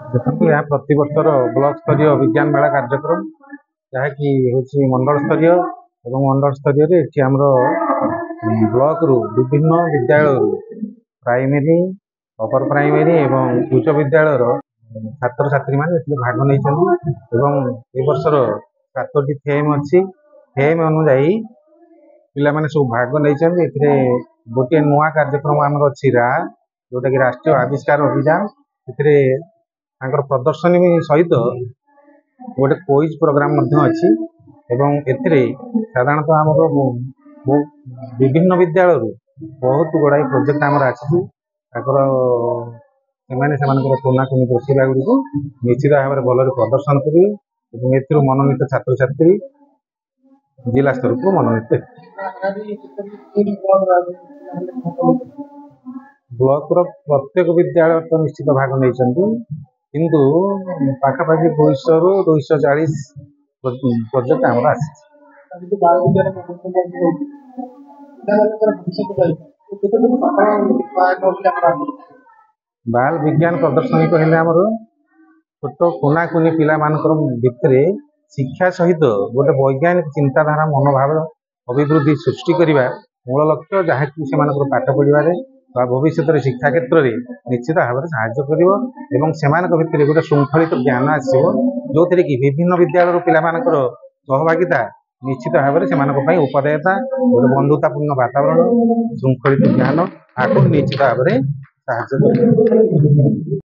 देखो यह प्रति वर्षर ब्लॉक स्तरीय विज्ञान मेला कार्यक्रम जहाँकि हूँ मंडल स्तरीय एवं मंडल स्तरीय आमर ब्लॉक रु विभिन्न विद्यालय प्राइमेरी अपर प्राइमेरी एवं उच्च विद्यालय छात्र छात्री मैंने भाग नहीं वर्षर 7टी थेम अच्छी थेम अनुजाई पिला सब भाग नहीं गोटे नुआ कार्यक्रम आम अच्छी जोटा कि राष्ट्रीय आविष्कार अभियान प्रदर्शनी सहित गोटे क्विज प्रोग्राम अच्छी साधारणतः आम विभिन्न विद्यालय बहुत गुड़ाई प्रोजेक्ट आम कोनाकुनी प्रतिभा गुड़ी निश्चित भाव में भल प्रदर्शन करेंगे मनोनीत छात्र छात्री जिला स्तर को मनोनीत ब्लॉक प्रत्येक विद्यालय तो निश्चित भाग नहीं किंतु पाखापाखि 200 ରୁ 240 प्रोजेक्ट आम बाल विज्ञान प्रदर्शनी कहले आमर छोट कोनाकुनी पिला भितर शिक्षा सहित गोटे वैज्ञानिक चिंताधारा मनोभाव अभिवृद्धि सृष्टि करने मूल लक्ष्य जहाँकि से पाठ पढ़ार भविष्य शिक्षा क्षेत्र में निश्चित भाव में साहाय्य कर भितर गोटे श्रृंखलित ज्ञान आसो जो थे कि विभिन्न विद्यालय पिलामानकर सहभागिता निश्चित भाव में उपदायता गोटे बंधुतापूर्ण वातावरण श्रृंखलित ज्ञान आपको निश्चित भाव में साहाय्य